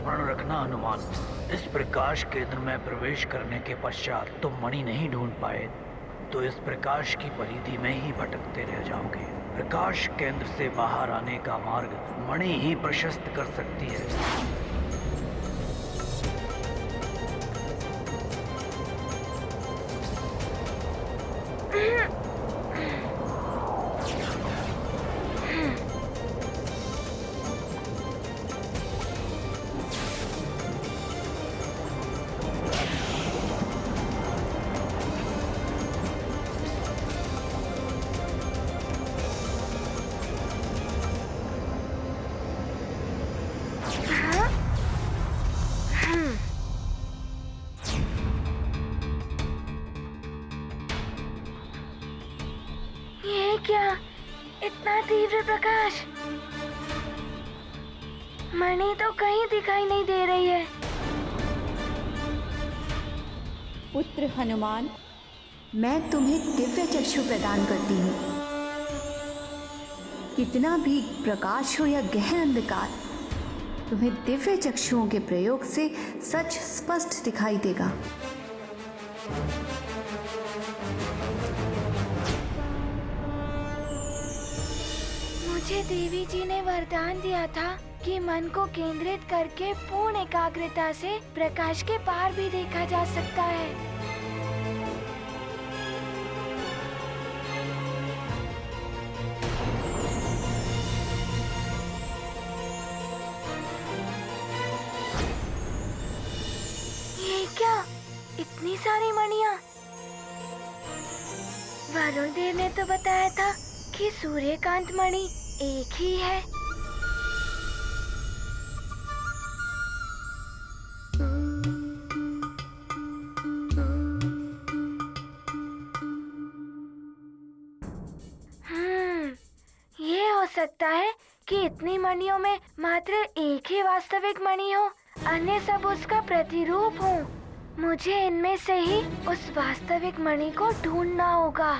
स्मरण रखना हनुमान, इस प्रकाश केंद्र में प्रवेश करने के पश्चात तुम मणि नहीं ढूंढ पाए तो इस प्रकाश की परिधि में ही भटकते रह जाओगे। प्रकाश केंद्र से बाहर आने का मार्ग मणि ही प्रशस्त कर सकती है। क्या इतना तीव्र प्रकाश? मणि तो कहीं दिखाई नहीं दे रही है। पुत्र हनुमान, मैं तुम्हें दिव्य चक्षु प्रदान करती हूँ। कितना भी प्रकाश हो या गहन अंधकार, तुम्हें दिव्य चक्षुओं के प्रयोग से सच स्पष्ट दिखाई देगा। मुझे देवी जी ने वरदान दिया था कि मन को केंद्रित करके पूर्ण एकाग्रता से प्रकाश के पार भी देखा जा सकता है। ये क्या, इतनी सारी मणियाँ? वरुण देव ने तो बताया था कि सूर्यकांत मणि एक ही है। ये हो सकता है कि इतनी मणियों में मात्र एक ही वास्तविक मणि हो, अन्य सब उसका प्रतिरूप हो। मुझे इनमें से ही उस वास्तविक मणि को ढूंढना होगा।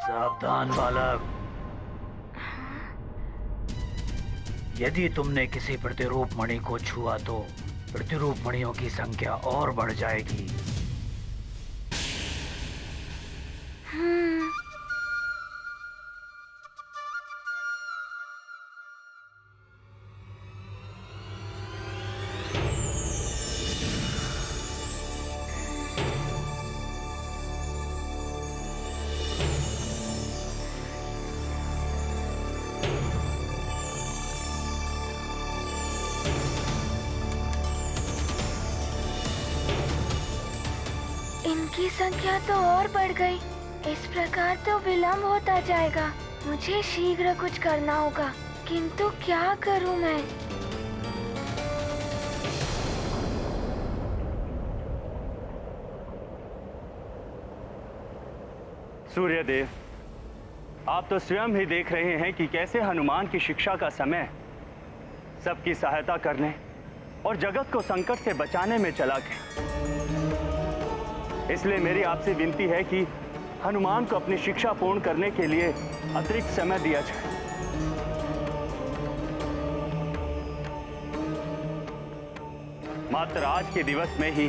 सावधान बालक, यदि तुमने किसी प्रतिरूप मणि को छुआ तो प्रतिरूप मणियों की संख्या और बढ़ जाएगी। इनकी संख्या तो और बढ़ गई। इस प्रकार तो विलंब होता जाएगा। मुझे शीघ्र कुछ करना होगा, किंतु क्या करूं मैं? सूर्यदेव, आप तो स्वयं ही देख रहे हैं कि कैसे हनुमान की शिक्षा का समय सबकी सहायता करने और जगत को संकट से बचाने में चला गया। इसलिए मेरी आपसे विनती है कि हनुमान को अपनी शिक्षा पूर्ण करने के लिए अतिरिक्त समय दिया जाए। मात्र आज के दिवस में ही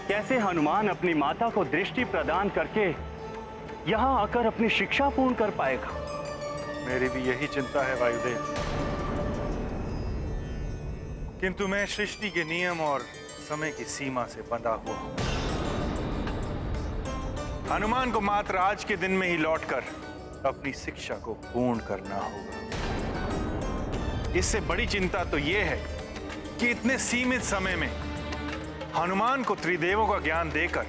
कैसे हनुमान अपनी माता को दृष्टि प्रदान करके यहां आकर अपनी शिक्षा पूर्ण कर पाएगा। मेरी भी यही चिंता है वायुदेव, किंतु मैं सृष्टि के नियम और समय की सीमा से बंधा हुआ हूं। हनुमान को मात्र आज के दिन में ही लौटकर अपनी शिक्षा को पूर्ण करना होगा। इससे बड़ी चिंता तो यह है कि इतने सीमित समय में हनुमान को त्रिदेवों का ज्ञान देकर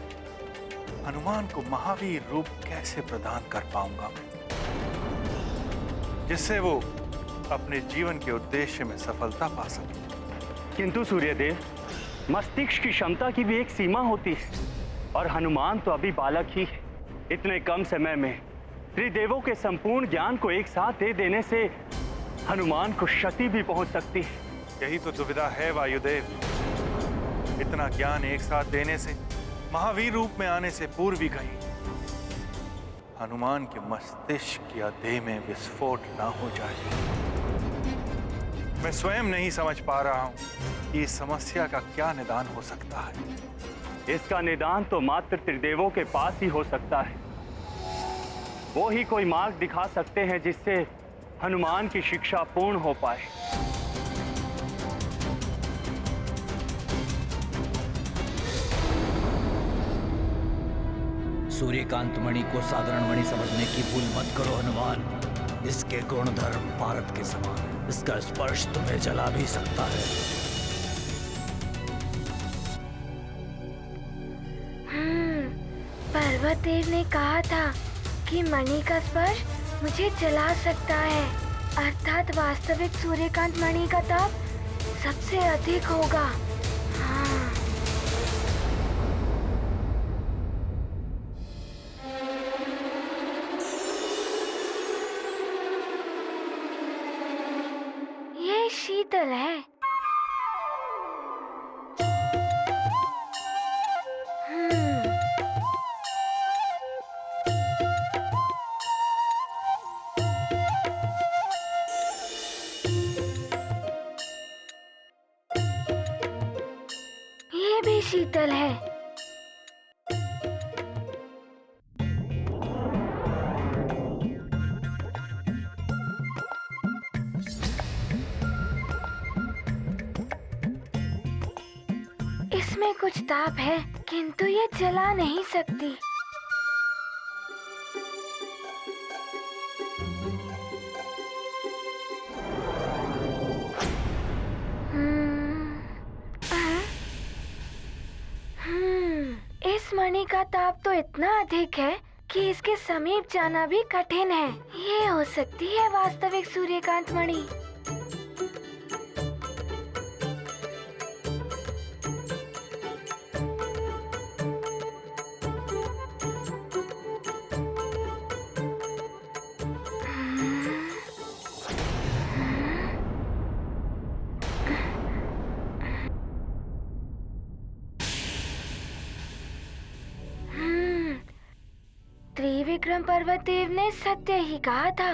हनुमान को महावीर रूप कैसे प्रदान कर पाऊंगा मैं, जिससे वो अपने जीवन के उद्देश्य में सफलता पा सके। किंतु सूर्यदेव, मस्तिष्क की क्षमता की भी एक सीमा होती है और हनुमान तो अभी बालक ही है। इतने कम समय में त्रिदेवों के संपूर्ण ज्ञान को एक साथ दे देने से हनुमान को क्षति भी पहुंच सकती है। यही तो दुविधा है वायुदेव। इतना ज्ञान एक साथ देने से, महावीर रूप में आने से पूर्व ही कहीं हनुमान के मस्तिष्क या देह में विस्फोट ना हो जाए। मैं स्वयं नहीं समझ पा रहा हूं कि इस समस्या का क्या निदान हो सकता है। इसका निदान तो मात्र त्रिदेवों के पास ही हो सकता है। वो ही कोई मार्ग दिखा सकते हैं जिससे हनुमान की शिक्षा पूर्ण हो पाए। सूर्यकांत मणि को साधारण मणि समझने की भूल मत करो हनुमान। इसके गुण धर्म भारत के समान, इसका स्पर्श तुम्हें जला भी सकता है। पर्वत देव ने कहा था कि मणि का स्पर्श मुझे जला सकता है, अर्थात वास्तविक सूर्यकांत मणि का ताप सबसे अधिक होगा। हाँ। ये शीतल है। ये भी शीतल है। इसमें कुछ ताप है, किंतु ये जला नहीं सकती। इस मणि का ताप तो इतना अधिक है कि इसके समीप जाना भी कठिन है। ये हो सकती है वास्तविक सूर्यकांत मणि। त्रिविक्रम पर्वत देव ने सत्य ही कहा था।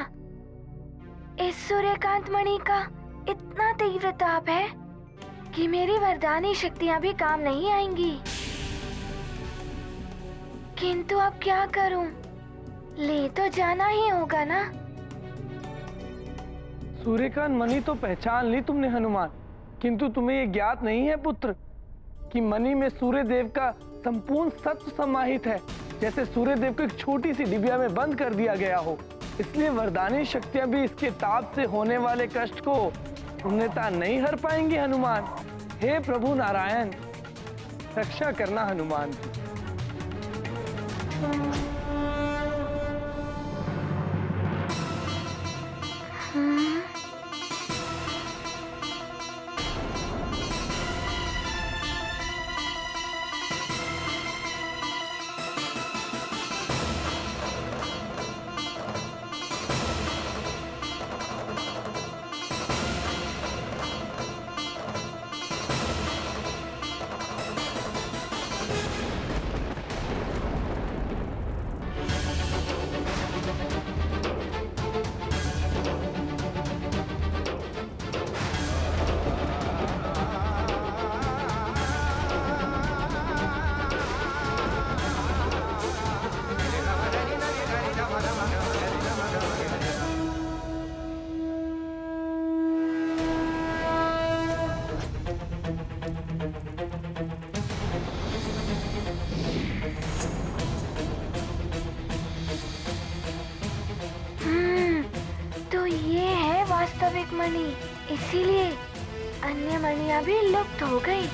इस सूर्यकांत मणि का इतना तीव्र ताप है कि मेरी वरदानी शक्तियां भी काम नहीं आएंगी। किंतु अब क्या करूं? ले तो जाना ही होगा ना। सूर्यकांत मणि तो पहचान ली तुमने हनुमान, किंतु तुम्हें ये ज्ञात नहीं है पुत्र कि मणि में सूर्य देव का संपूर्ण सत्य समाहित है। जैसे सूर्य देव को एक छोटी सी डिबिया में बंद कर दिया गया हो, इसलिए वरदानी शक्तियां भी इसके ताप से होने वाले कष्ट को पूर्णतः नहीं हर पाएंगे हनुमान। हे प्रभु नारायण, रक्षा करना हनुमान की। तो ये है वास्तविक मणि, इसीलिए अन्य मणियां भी लुप्त हो गई।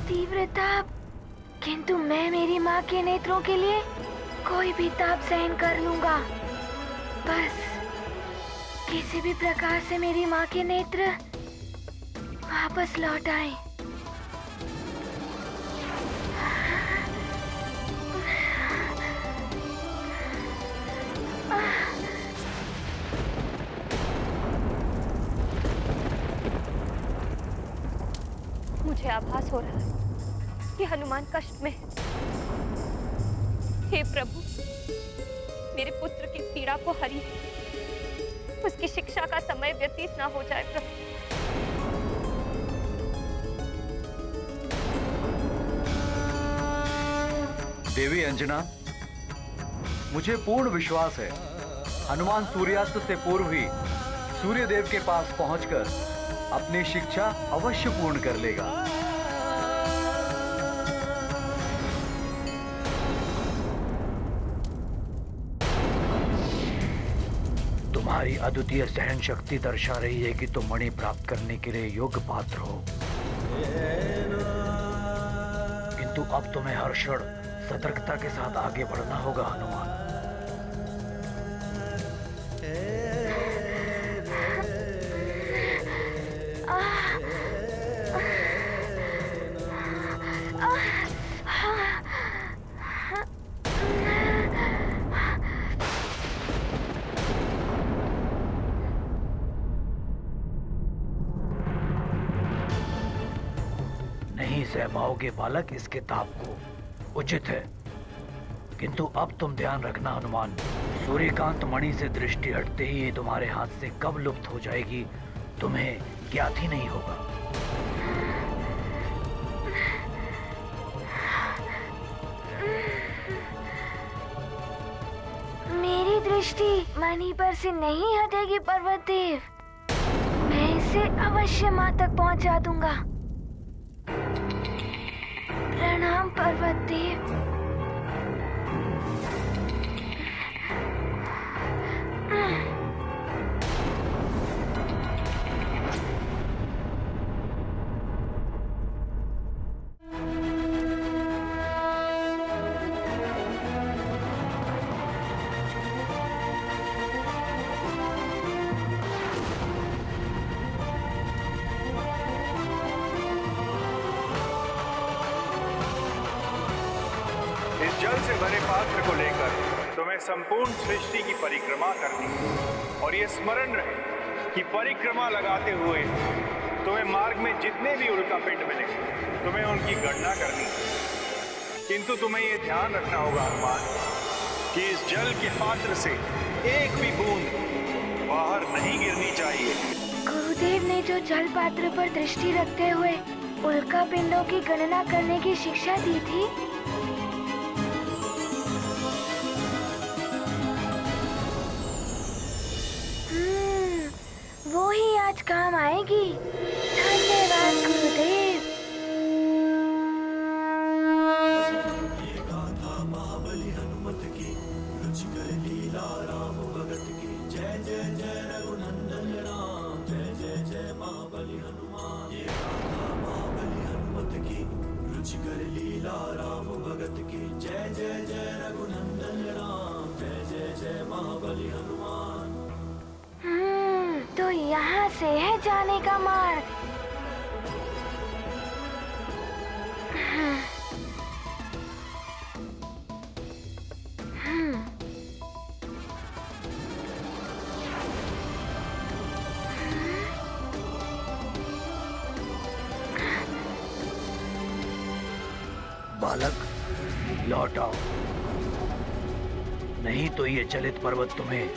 तीव्र ताप किंतु मैं मेरी माँ के नेत्रों के लिए कोई भी ताप सहन कर लूंगा। बस किसी भी प्रकार से मेरी माँ के नेत्र वापस लौट आए। मुझे आभास हो रहा है कि हनुमान कष्ट में है। हे प्रभु, मेरे पुत्र की पीड़ा को हरिए, उसकी शिक्षा का समय व्यतीत ना हो जाए प्रभु। देवी अंजना, मुझे पूर्ण विश्वास है हनुमान सूर्यास्त से पूर्व ही सूर्य देव के पास पहुंचकर अपनी शिक्षा अवश्य पूर्ण कर लेगा। तुम्हारी अद्वितीय सहन शक्ति दर्शा रही है कि तुम मणि प्राप्त करने के लिए योग्य पात्र हो, किंतु अब तुम्हें हर क्षण सतर्कता के साथ आगे बढ़ना होगा हनुमान। नहीं सह पाओगे बालक इसके ताप को, उचित है। किंतु अब तुम ध्यान रखना हनुमान, सूर्यकांत मणि से दृष्टि हटते ही ये तुम्हारे हाथ से कब लुप्त हो जाएगी तुम्हें ज्ञात ही नहीं होगा। मेरी दृष्टि मणि पर से नहीं हटेगी पर्वत देव। मैं इसे अवश्य माँ तक पहुंचा दूंगा। प्रणाम पर्वत देव। इस जल से भरे पात्र को लेकर तुम्हें संपूर्ण सृष्टि की परिक्रमा करनी है। और ये स्मरण रहे कि परिक्रमा लगाते हुए तुम्हें मार्ग में जितने भी उल्कापिंड मिले तुम्हें उनकी गणना करनी है। किंतु तुम्हें ये ध्यान रखना होगा हनुमान कि इस जल के पात्र से एक भी बूंद बाहर नहीं गिरनी चाहिए। गुरुदेव ने जो जल पात्र पर दृष्टि रखते हुए उल्का पिंडों की गणना करने की शिक्षा दी थी, वो ही आज काम आएगी। धन्यवाद गुरुदेव। तो यहाँ से है जाने का मार्ग। बालक लौट आओ, नहीं तो ये चलित पर्वत तुम्हें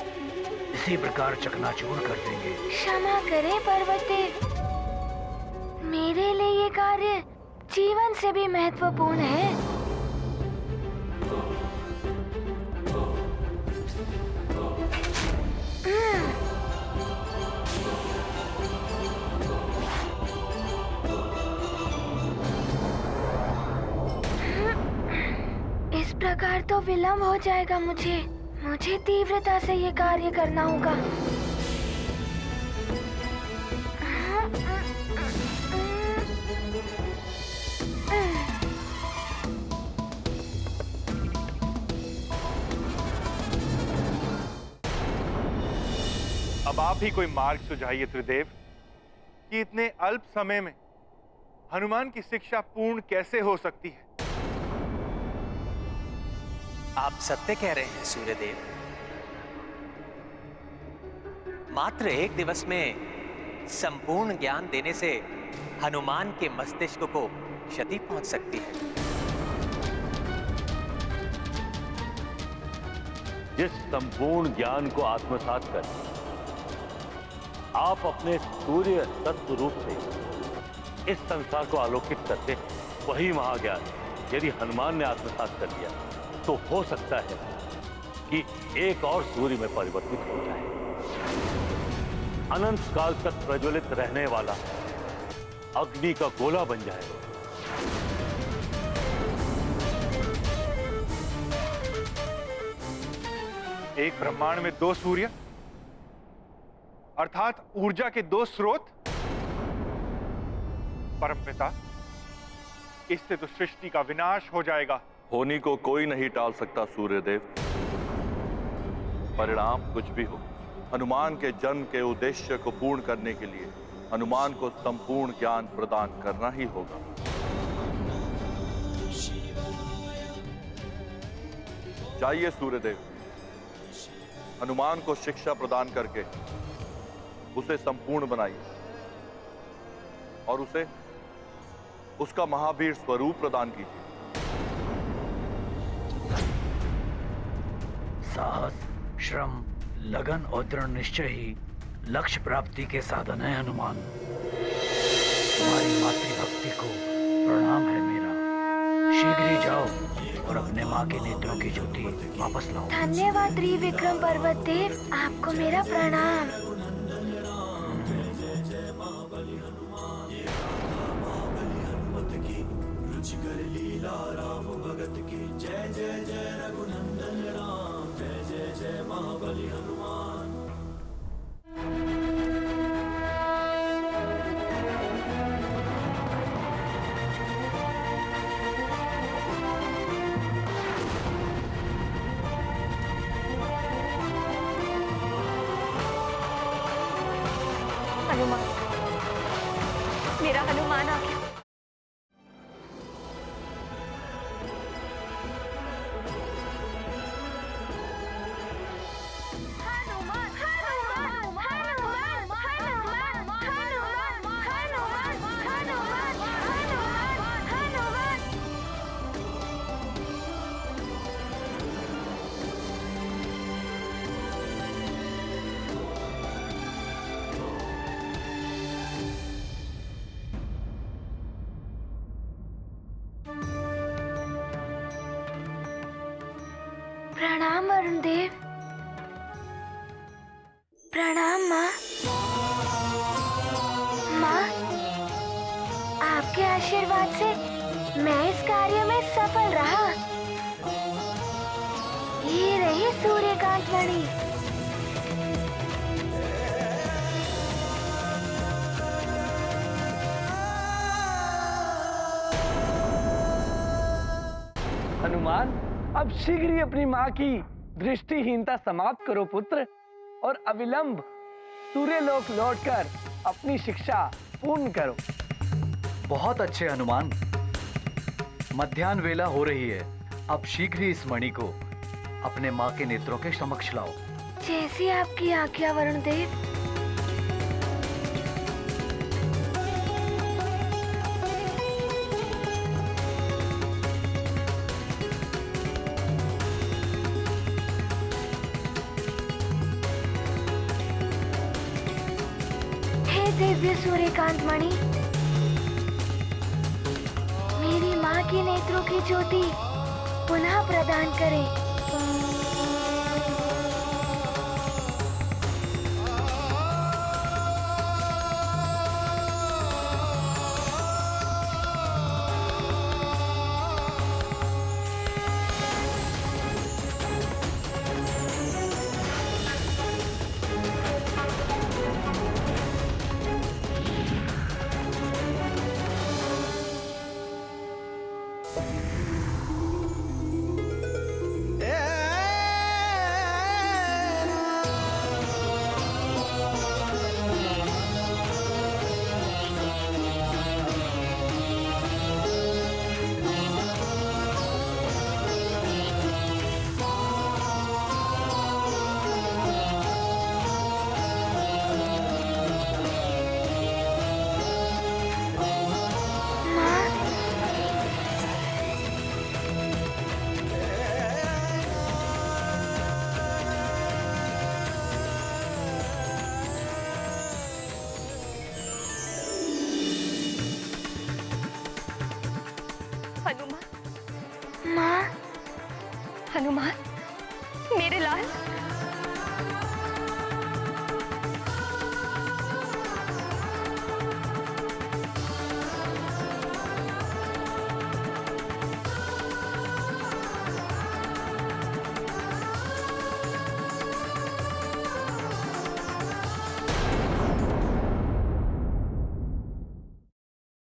इसी प्रकार चकनाचूर कर देंगे। क्षमा करें पर्वत देव, मेरे लिए ये कार्य जीवन से भी महत्वपूर्ण है। इस प्रकार तो विलंब हो जाएगा। मुझे तीव्रता से ये कार्य करना होगा। अब आप ही कोई मार्ग सुझाइए त्रिदेव कि इतने अल्प समय में हनुमान की शिक्षा पूर्ण कैसे हो सकती है। आप सत्य कह रहे हैं सूर्यदेव। मात्र 1 दिवस में संपूर्ण ज्ञान देने से हनुमान के मस्तिष्क को क्षति पहुंच सकती है। जिस संपूर्ण ज्ञान को आत्मसात कर आप अपने सूर्य तत्व रूप से इस संसार को आलोकित करते हैं, वही महाज्ञान यदि हनुमान ने आत्मसात कर लिया तो हो सकता है कि एक और सूर्य में परिवर्तित हो जाए, अनंत काल तक प्रज्वलित रहने वाला अग्नि का गोला बन जाए। एक ब्रह्मांड में 2 सूर्य अर्थात ऊर्जा के 2 स्रोत। परमपिता, इससे तो सृष्टि का विनाश हो जाएगा। होनी को कोई नहीं टाल सकता सूर्यदेव। परिणाम कुछ भी हो, हनुमान के जन्म के उद्देश्य को पूर्ण करने के लिए हनुमान को संपूर्ण ज्ञान प्रदान करना ही होगा। जाइए सूर्यदेव, हनुमान को शिक्षा प्रदान करके उसे संपूर्ण बनाइए और उसे उसका महावीर स्वरूप प्रदान कीजिए। साहस, श्रम, लगन और दृढ़ निश्चय ही लक्ष्य प्राप्ति के साधन है हनुमान। तुम्हारी मातृभक्ति को प्रणाम है मेरा। शीघ्र ही जाओ और अपने माँ के नेत्रों की ज्योति वापस लाओ। धन्यवाद त्रिविक्रम पर्वत देव, आपको मेरा प्रणाम। हनुमान, मेरा हनुमान आ गया। प्रणाम अरुण देव। प्रणाम माँ। माँ, आपके आशीर्वाद से मैं इस कार्य में सफल रहा। ये रही सूर्यकांत मणि। हनुमान, अब शीघ्र ही अपनी माँ की दृष्टिहीनता समाप्त करो पुत्र, और अविलंब सूर्यलोक लौटकर अपनी शिक्षा पूर्ण करो। बहुत अच्छे हनुमान। मध्याह्न वेला हो रही है, अब शीघ्र ही इस मणि को अपने माँ के नेत्रों के समक्ष लाओ। जैसी आपकी आज्ञा वरुण देव। दिव्य सूर्यकांत मणि, मेरी माँ के नेत्रों की ज्योति पुनः प्रदान करें। हनुमान, मेरे लाल,